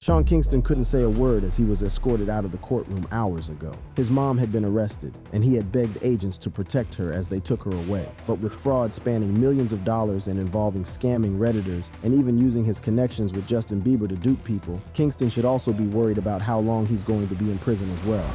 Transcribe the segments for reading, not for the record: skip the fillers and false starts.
Sean Kingston couldn't say a word as he was escorted out of the courtroom hours ago. His mom had been arrested, and he had begged agents to protect her as they took her away. But with fraud spanning millions of dollars and involving scamming Redditors and even using his connections with Justin Bieber to dupe people, Kingston should also be worried about how long he's going to be in prison as well.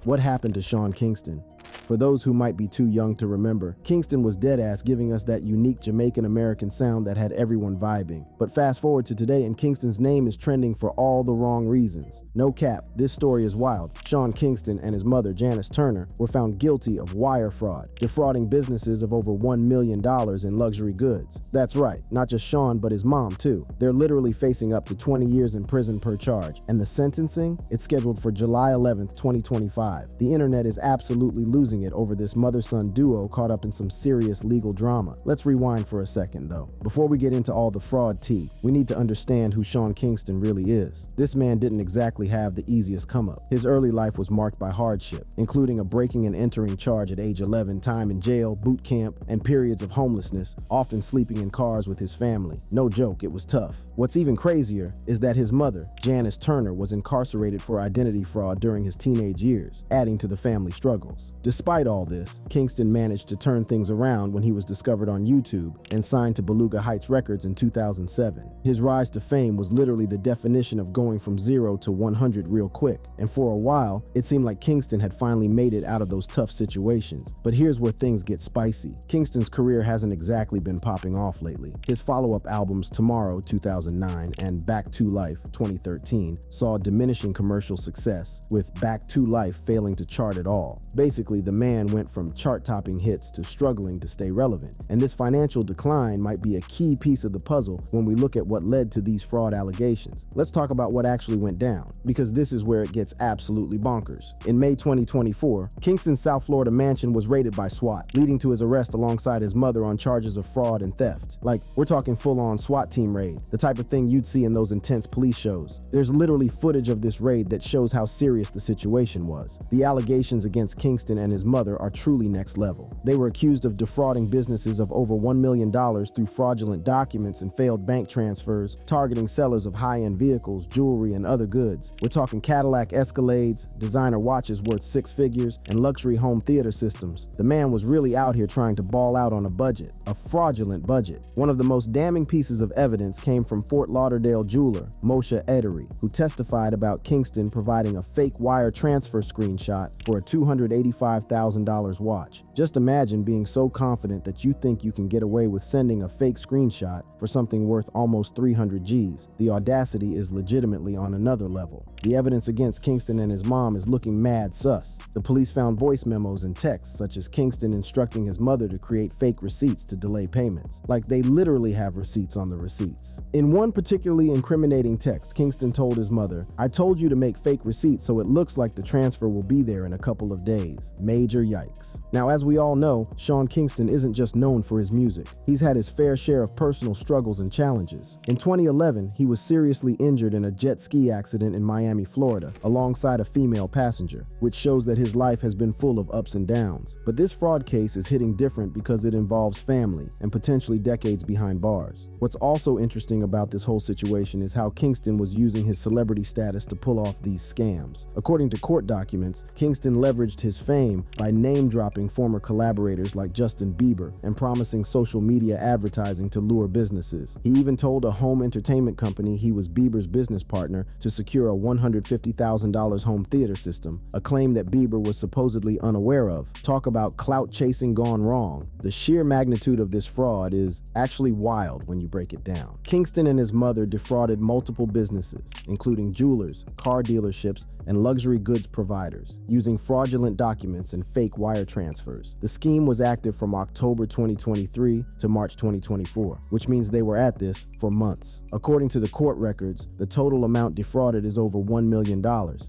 What happened to Sean Kingston? For those who might be too young to remember, Kingston was deadass giving us that unique Jamaican-American sound that had everyone vibing. But fast forward to today and Kingston's name is trending for all the wrong reasons. No cap, this story is wild. Sean Kingston and his mother, Janice Turner, were found guilty of wire fraud, defrauding businesses of over $1 million in luxury goods. That's right, not just Sean, but his mom too. They're literally facing up to 20 years in prison per charge. And the sentencing? It's scheduled for July 11th, 2025. The internet is absolutely losing it over this mother-son duo caught up in some serious legal drama. Let's rewind for a second though. Before we get into all the fraud tea, we need to understand who Sean Kingston really is. This man didn't exactly have the easiest come up. His early life was marked by hardship, including a breaking and entering charge at age 11, time in jail, boot camp, and periods of homelessness, often sleeping in cars with his family. No joke, it was tough. What's even crazier is that his mother, Janice Turner, was incarcerated for identity fraud during his teenage years, adding to the family struggles. Despite all this, Kingston managed to turn things around when he was discovered on YouTube and signed to Beluga Heights Records in 2007. His rise to fame was literally the definition of going from 0 to 100 real quick, and for a while, it seemed like Kingston had finally made it out of those tough situations. But here's where things get spicy. Kingston's career hasn't exactly been popping off lately. His follow-up albums Tomorrow 2009 and Back to Life 2013 saw diminishing commercial success, with Back to Life failing to chart at all. Basically, the man went from chart-topping hits to struggling to stay relevant, and this financial decline might be a key piece of the puzzle when we look at what led to these fraud allegations. Let's talk about what actually went down, because this is where it gets absolutely bonkers. In May 2024, Kingston's South Florida mansion was raided by SWAT, leading to his arrest alongside his mother on charges of fraud and theft. Like, we're talking full-on SWAT team raid, the type of thing you'd see in those intense police shows. There's literally footage of this raid that shows how serious the situation was. The allegations against Kingston and his mother are truly next level. They were accused of defrauding businesses of over $1 million through fraudulent documents and failed bank transfers, targeting sellers of high-end vehicles, jewelry, and other goods. We're talking Cadillac Escalades, designer watches worth 6 figures, and luxury home theater systems. The man was really out here trying to ball out on a budget, a fraudulent budget. One of the most damning pieces of evidence came from Fort Lauderdale jeweler Moshe Edery, who testified about Kingston providing a fake wire transfer screenshot for a $285,000 watch. Just imagine being so confident that you think you can get away with sending a fake screenshot for something worth almost 300 G's. The audacity is legitimately on another level. The evidence against Kingston and his mom is looking mad sus. The police found voice memos and texts, such as Kingston instructing his mother to create fake receipts to delay payments. Like, they literally have receipts on the receipts. In one particularly incriminating text, Kingston told his mother, "I told you to make fake receipts so it looks like the transfer will be there in a couple of days." Major yikes. Now, as we all know, Sean Kingston isn't just known for his music. He's had his fair share of personal struggles and challenges. In 2011, he was seriously injured in a jet ski accident in Miami, Florida, alongside a female passenger, which shows that his life has been full of ups and downs. But this fraud case is hitting different because it involves family and potentially decades behind bars. What's also interesting about this whole situation is how Kingston was using his celebrity status to pull off these scams. According to court documents, Kingston leveraged his fame by name-dropping former collaborators like Justin Bieber and promising social media advertising to lure businesses. He even told a home entertainment company he was Bieber's business partner to secure a $150,000 home theater system, a claim that Bieber was supposedly unaware of. Talk about clout chasing gone wrong. The sheer magnitude of this fraud is actually wild when you break it down. Kingston and his mother defrauded multiple businesses, including jewelers, car dealerships, and luxury goods providers, using fraudulent documents and fake wire transfers. The scheme was active from October 2023 to March 2024, which means they were at this for months. According to the court records, the total amount defrauded is over $1 million.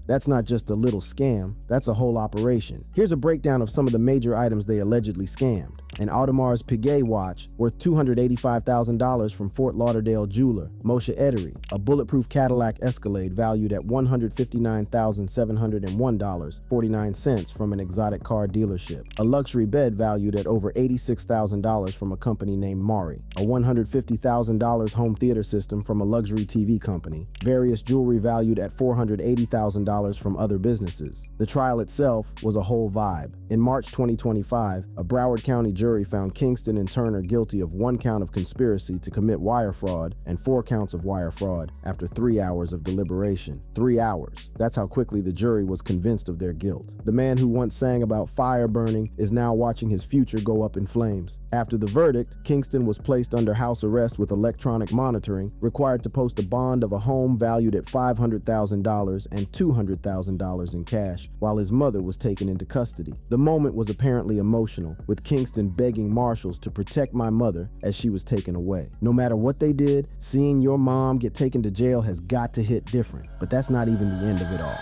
That's not just a little scam, that's a whole operation. Here's a breakdown of some of the major items they allegedly scammed. An Audemars Piguet watch worth $285,000 from Fort Lauderdale jeweler Moshe Edery, a bulletproof Cadillac Escalade valued at $159,701.49 from an exotic exotic car dealership, a luxury bed valued at over $86,000 from a company named Mari, a $150,000 home theater system from a luxury TV company, various jewelry valued at $480,000 from other businesses. The trial itself was a whole vibe. In March 2025, a Broward County jury found Kingston and Turner guilty of 1 count of conspiracy to commit wire fraud and 4 counts of wire fraud after 3 hours of deliberation. 3 hours. That's how quickly the jury was convinced of their guilt. The man who once sang about fire burning is now watching his future go up in flames. After the verdict, Kingston was placed under house arrest with electronic monitoring, required to post a bond of a home valued at $500,000 and $200,000 in cash, while his mother was taken into custody. The moment was apparently emotional, with Kingston begging marshals to protect my mother as she was taken away. No matter what they did, seeing your mom get taken to jail has got to hit different, but that's not even the end of it all.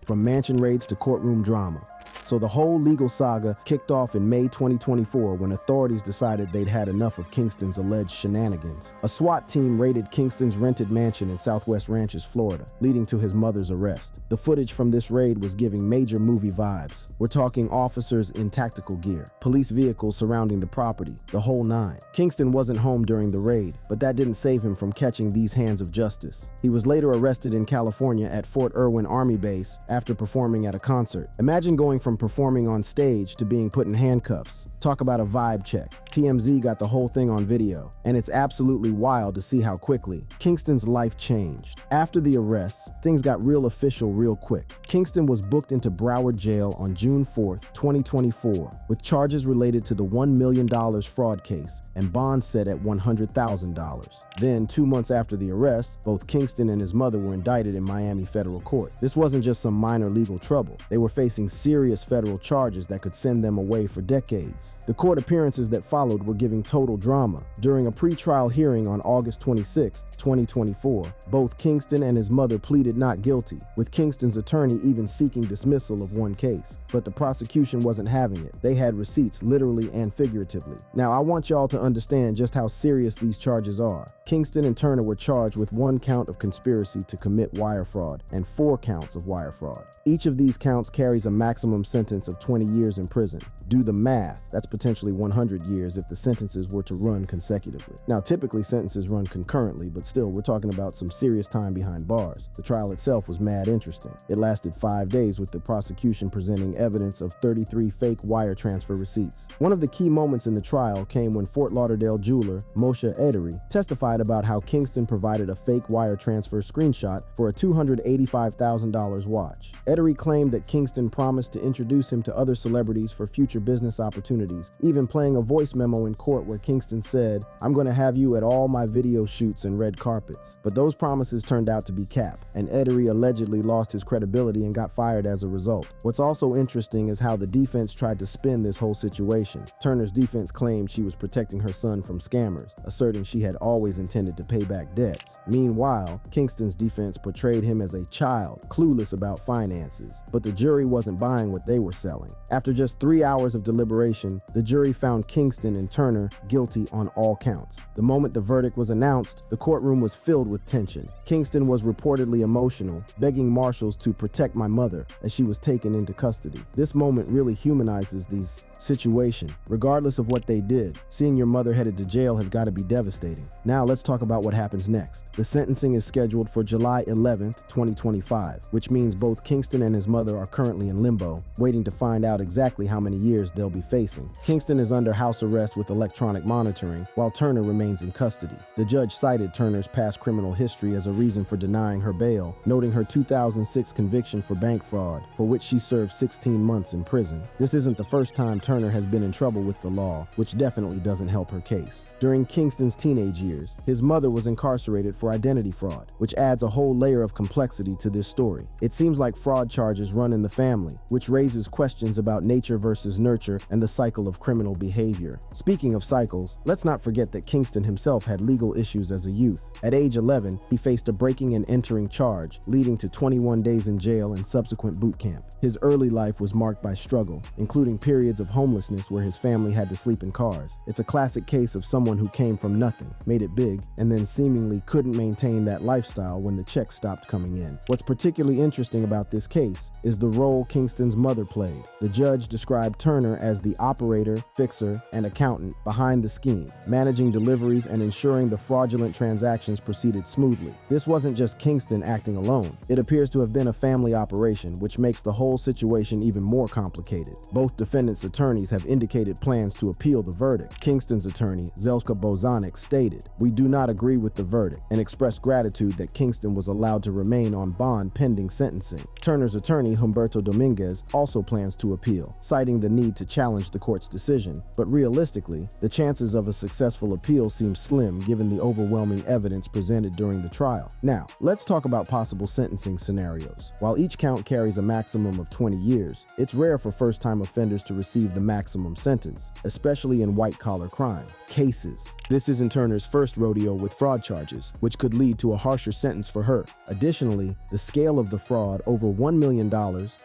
From mansion raids to courtroom drama. So the whole legal saga kicked off in May 2024 when authorities decided they'd had enough of Kingston's alleged shenanigans. A SWAT team raided Kingston's rented mansion in Southwest Ranches, Florida, leading to his mother's arrest. The footage from this raid was giving major movie vibes. We're talking officers in tactical gear, police vehicles surrounding the property, the whole nine. Kingston wasn't home during the raid, but that didn't save him from catching these hands of justice. He was later arrested in California at Fort Irwin Army Base after performing at a concert. Imagine going from performing on stage to being put in handcuffs. Talk about a vibe check. TMZ got the whole thing on video, and it's absolutely wild to see how quickly Kingston's life changed. After the arrests, things got real official real quick. Kingston was booked into Broward Jail on June 4th, 2024, with charges related to the $1 million fraud case and bond set at $100,000. Then, 2 months after the arrest, both Kingston and his mother were indicted in Miami federal court. This wasn't just some minor legal trouble. They were facing serious federal charges that could send them away for decades. The court appearances that followed were giving total drama. During a pre-trial hearing on August 26, 2024, both Kingston and his mother pleaded not guilty, with Kingston's attorney even seeking dismissal of one case. But the prosecution wasn't having it. They had receipts, literally and figuratively. Now, I want y'all to understand just how serious these charges are. Kingston and Turner were charged with 1 count of conspiracy to commit wire fraud and 4 counts of wire fraud. Each of these counts carries a maximum sentence of 20 years in prison. Do the math, that's potentially 100 years if the sentences were to run consecutively. Now, typically sentences run concurrently, but still, we're talking about some serious time behind bars. The trial itself was mad interesting. It lasted 5 days with the prosecution presenting evidence of 33 fake wire transfer receipts. One of the key moments in the trial came when Fort Lauderdale jeweler Moshe Edery testified about how Kingston provided a fake wire transfer screenshot for a $285,000 watch. Edery claimed that Kingston promised to introduce him to other celebrities for future business opportunities, even playing a voice memo in court where Kingston said, "I'm going to have you at all my video shoots and red carpets." But those promises turned out to be cap, and Edery allegedly lost his credibility and got fired as a result. What's also interesting is how the defense tried to spin this whole situation. Turner's defense claimed she was protecting her son from scammers, asserting she had always intended to pay back debts. Meanwhile, Kingston's defense portrayed him as a child, clueless about finances. But the jury wasn't buying what they were selling. After just 3 hours of deliberation, the jury found Kingston and Turner guilty on all counts. The moment the verdict was announced, the courtroom was filled with tension. Kingston was reportedly emotional, begging marshals to protect my mother as she was taken into custody. This moment really humanizes these situation. Regardless of what they did, seeing your mother headed to jail has got to be devastating. Now let's talk about what happens next. The sentencing is scheduled for July 11th, 2025, which means both Kingston and his mother are currently in limbo, waiting to find out exactly how many years they'll be facing. Kingston is under house arrest with electronic monitoring, while Turner remains in custody. The judge cited Turner's past criminal history as a reason for denying her bail, noting her 2006 conviction for bank fraud, for which she served 16 months in prison. This isn't the first time Turner has been in trouble with the law, which definitely doesn't help her case. During Kingston's teenage years, his mother was incarcerated for identity fraud, which adds a whole layer of complexity to this story. It seems like fraud charges run in the family, which raises questions about nature versus nurture and the cycle of criminal behavior. Speaking of cycles, let's not forget that Kingston himself had legal issues as a youth. At age 11, he faced a breaking and entering charge, leading to 21 days in jail and subsequent boot camp. His early life was marked by struggle, including periods of homelessness where his family had to sleep in cars. It's a classic case of someone who came from nothing, made it big, and then seemingly couldn't maintain that lifestyle when the checks stopped coming in. What's particularly interesting about this case is the role Kingston's mother played. The judge described Turner as the operator, fixer, and accountant behind the scheme, managing deliveries and ensuring the fraudulent transactions proceeded smoothly. This wasn't just Kingston acting alone. It appears to have been a family operation, which makes the whole situation even more complicated. Both defendants' attorneys have indicated plans to appeal the verdict. Kingston's attorney, Zelska Bozanik, stated, "We do not agree with the verdict," and expressed gratitude that Kingston was allowed to remain on bond pending sentencing. Turner's attorney, Humberto Dominguez, also plans to appeal, citing the need to challenge the court's decision. But realistically, the chances of a successful appeal seem slim given the overwhelming evidence presented during the trial. Now, let's talk about possible sentencing scenarios. While each count carries a maximum of 20 years, it's rare for first-time offenders to receive the maximum sentence, especially in white-collar crime cases. This isn't Turner's first rodeo with fraud charges, which could lead to a harsher sentence for her. Additionally, the scale of the fraud, over $1 million,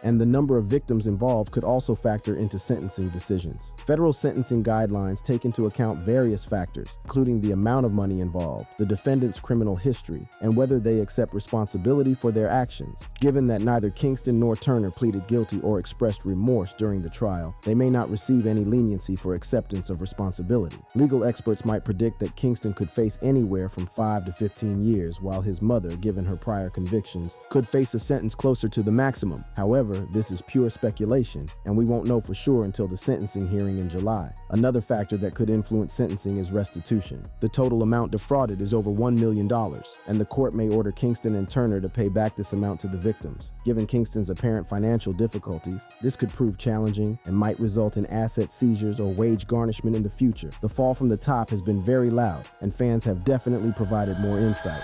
and the number of victims involved could also factor into sentencing decisions. Federal sentencing guidelines take into account various factors, including the amount of money involved, the defendant's criminal history, and whether they accept responsibility for their actions. Given that neither Kingston nor Turner pleaded guilty or expressed remorse during the trial, they may not receive any leniency for acceptance of responsibility. Legal experts might predict that Kingston could face anywhere from 5 to 15 years, while his mother, given her prior convictions, could face a sentence closer to the maximum. However, this is pure speculation, and we won't know for sure until the sentencing hearing in July. Another factor that could influence sentencing is restitution. The total amount defrauded is over $1 million, and the court may order Kingston and Turner to pay back this amount to the victims. Given Kingston's apparent financial difficulties, this could prove challenging and might result in asset seizures or wage garnishment in the future. The fall from the top has been very loud, and fans have definitely provided more insight.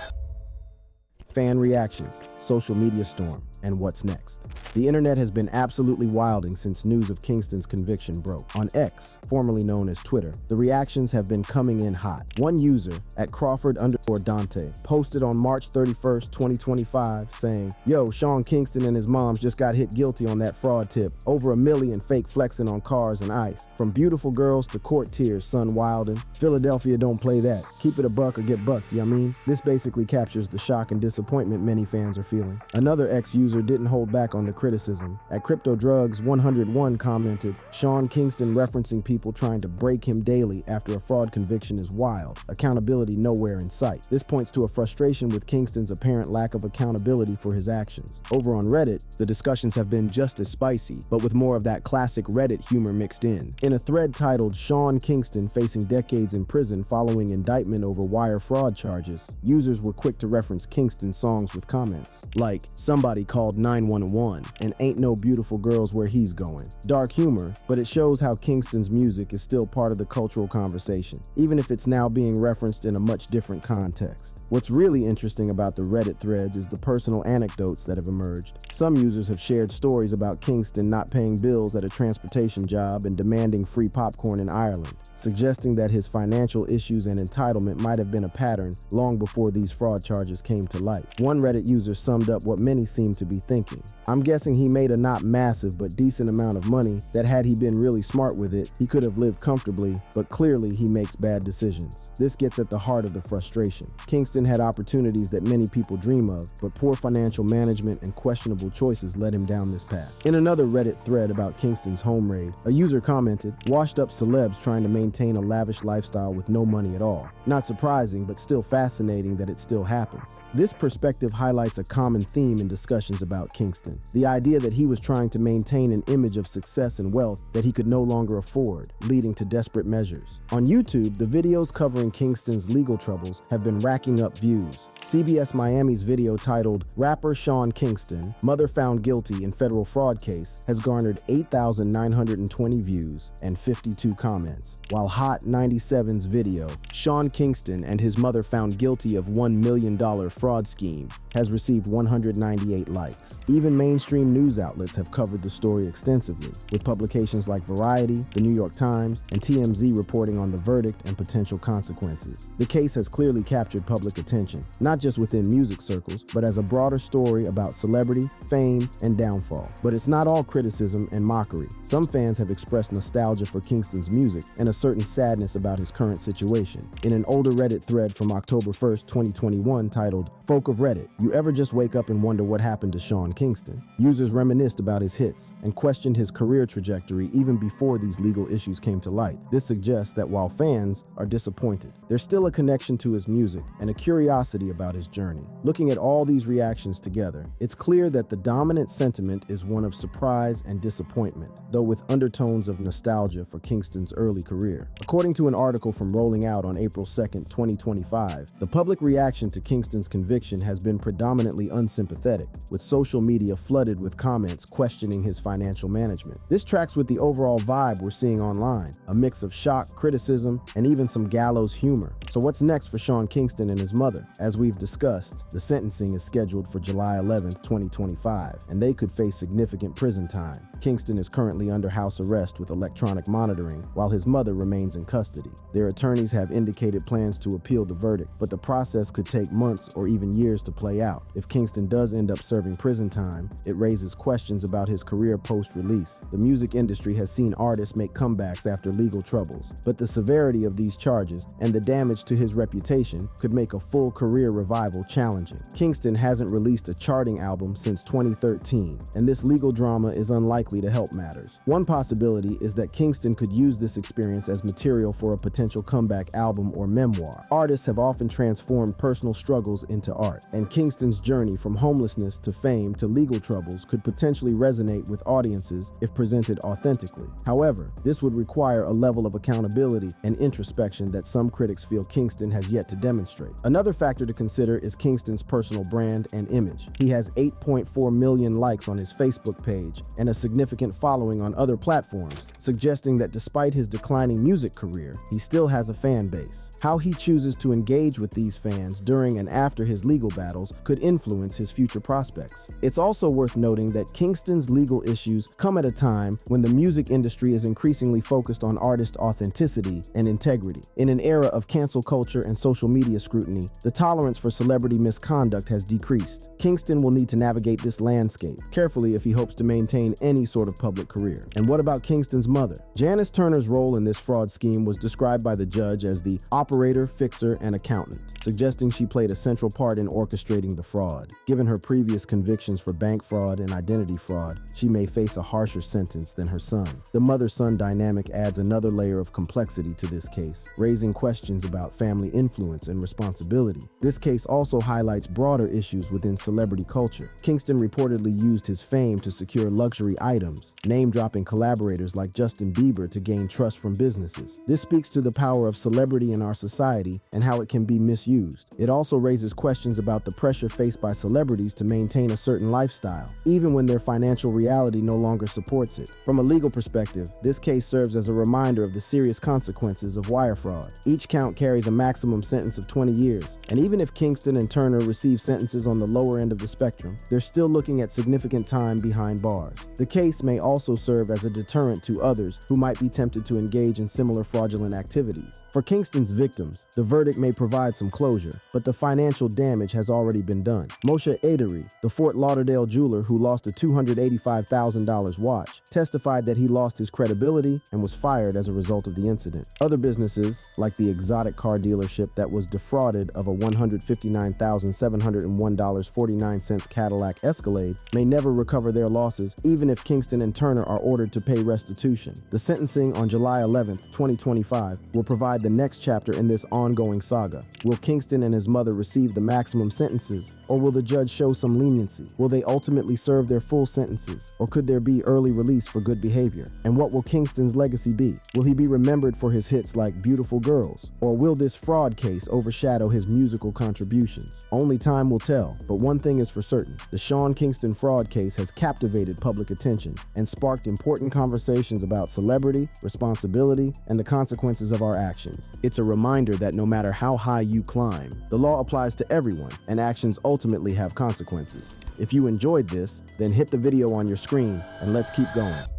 Fan reactions, social media storm, and what's next? The internet has been absolutely wilding since news of Kingston's conviction broke. On X, formerly known as Twitter, the reactions have been coming in hot. One user, at Crawford_Dante, posted on March 31st, 2025, saying, "Yo, Sean Kingston and his moms just got hit guilty on that fraud tip. Over $1 million fake flexing on cars and ice. From beautiful girls to court tears, son wildin'. Philadelphia don't play that. Keep it a buck or get bucked, you know what I mean?" This basically captures the shock and disappointment many fans are feeling. Another X user didn't hold back on the criticism. At CryptoDrugs101 commented, "Sean Kingston referencing people trying to break him daily after a fraud conviction is wild. Accountability nowhere in sight." This points to a frustration with Kingston's apparent lack of accountability for his actions. Over on Reddit, the discussions have been just as spicy, but with more of that classic Reddit humor mixed in. In a thread titled "Sean Kingston Facing Decades in Prison Following Indictment Over Wire Fraud Charges," users were quick to reference Kingston's songs with comments like, "Somebody called 911 and ain't no beautiful girls where he's going." Dark humor, but it shows how Kingston's music is still part of the cultural conversation, even if it's now being referenced in a much different context. What's really interesting about the Reddit threads is the personal anecdotes that have emerged. Some users have shared stories about Kingston not paying bills at a transportation job and demanding free popcorn in Ireland, suggesting that his financial issues and entitlement might have been a pattern long before these fraud charges came to light. One Reddit user summed up what many seem to be thinking. "I'm guessing he made a not massive but decent amount of money that had he been really smart with it, he could have lived comfortably, but clearly he makes bad decisions." This gets at the heart of the frustration. Kingston had opportunities that many people dream of, but poor financial management and questionable choices led him down this path. In another Reddit thread about Kingston's home raid, a user commented, "Washed up celebs trying to maintain a lavish lifestyle with no money at all. Not surprising, but still fascinating that it still happens." This perspective highlights a common theme in discussions about Kingston. The idea that he was trying to maintain an image of success and wealth that he could no longer afford, leading to desperate measures. On YouTube, the videos covering Kingston's legal troubles have been racking up views. CBS Miami's video titled "Rapper Sean Kingston, Mother Found Guilty in Federal Fraud Case" has garnered 8,920 views and 52 comments, while Hot 97's video, "Sean Kingston and His Mother Found Guilty of $1 million Fraud Scheme," has received 198 likes. Even mainstream news outlets have covered the story extensively, with publications like Variety, The New York Times, and TMZ reporting on the verdict and potential consequences. The case has clearly captured public attention, not just within music circles, but as a broader story about celebrity, fame, and downfall. But it's not all criticism and mockery. Some fans have expressed nostalgia for Kingston's music and a certain sadness about his current situation. In an older Reddit thread from October 1st, 2021 titled, "Folk of Reddit, you ever just wake up and wonder what happened to Sean Kingston?" Users reminisced about his hits and questioned his career trajectory even before these legal issues came to light. This suggests that while fans are disappointed, there's still a connection to his music and a curiosity about his journey. Looking at all these reactions together, it's clear that the dominant sentiment is one of surprise and disappointment, though with undertones of nostalgia for Kingston's early career. According to an article from Rolling Out on April 2nd, 2025, the public reaction to Kingston's conviction has been predominantly unsympathetic, with social media flooded with comments questioning his financial management. This tracks with the overall vibe we're seeing online, a mix of shock, criticism, and even some gallows humor. So what's next for Sean Kingston and his mother? As we've discussed, the sentencing is scheduled for July 11th, 2025, and they could face significant prison time. Kingston is currently under house arrest with electronic monitoring, while his mother remains in custody. Their attorneys have indicated plans to appeal the verdict, but the process could take months or even years to play out. If Kingston does end up serving prison time, it raises questions about his career post-release. The music industry has seen artists make comebacks after legal troubles, but the severity of these charges and the damage to his reputation could make a full career revival challenging. Kingston hasn't released a charting album since 2013, and this legal drama is unlikely to help matters. One possibility is that Kingston could use this experience as material for a potential comeback album or memoir. Artists have often transformed personal struggles into art, and Kingston's journey from homelessness to fame to legal troubles could potentially resonate with audiences if presented authentically. However, this would require a level of accountability and introspection that some critics feel Kingston has yet to demonstrate. Another factor to consider is Kingston's personal brand and image. He has 8.4 million likes on his Facebook page and a significant following on other platforms, suggesting that despite his declining music career, he still has a fan base. How he chooses to engage with these fans during and after his legal battles could influence his future prospects. It's also worth noting that Kingston's legal issues come at a time when the music industry is increasingly focused on artist authenticity and integrity. In an era of cancel culture and social media scrutiny, the tolerance for celebrity misconduct has decreased. Kingston will need to navigate this landscape carefully if he hopes to maintain any sort of public career. And what about Kingston's mother? Janice Turner's role in this fraud scheme was described by the judge as the operator, fixer, and accountant, suggesting she played a central part in orchestrating the fraud. Given her previous convictions for bank fraud and identity fraud, she may face a harsher sentence than her son. The mother-son dynamic adds another layer of complexity to this case, raising questions about family influence and responsibility. This case also highlights broader issues within celebrity culture. Kingston reportedly used his fame to secure luxury items, name-dropping collaborators like Justin Bieber to gain trust from businesses. This speaks to the power of celebrity in our society and how it can be misused. It also raises questions about the pressure faced by celebrities to maintain a certain lifestyle, even when their financial reality no longer supports it. From a legal perspective, this case serves as a reminder of the serious consequences of wire fraud. Each count carries a maximum sentence of 20 years, and even if Kingston and Turner receive sentences on the lower end of the spectrum, they're still looking at significant time behind bars. The case may also serve as a deterrent to others who might be tempted to engage in similar fraudulent activities. For Kingston's victims, the verdict may provide some closure, but the financial damage has already been done. Moshe Aderi, the Fort Lauderdale jeweler who lost a $285,000 watch, testified that he lost his credibility and was fired as a result of the incident. Other businesses, like the exotic car dealership that was defrauded of a $159,701.49 Cadillac Escalade, may never recover their losses even if Kingston and Turner are ordered to pay restitution. The sentencing on July 11th, 2025 will provide the next chapter in this ongoing saga. Will Kingston and his mother receive the maximum sentences, or will the judge show some leniency? Will they ultimately serve their full sentences, or could there be early release for good behavior? And what will Kingston's legacy be? Will he be remembered for his hits like Beautiful Girls, or will this fraud case overshadow his musical contributions? Only time will tell, but one thing is for certain: the Sean Kingston fraud case has captivated public attention and sparked important conversations about celebrity, responsibility, and the consequences of our actions. It's a reminder that no matter how high you climb, the law applies to everyone, and actions actions ultimately have consequences. If you enjoyed this, then hit the video on your screen and let's keep going.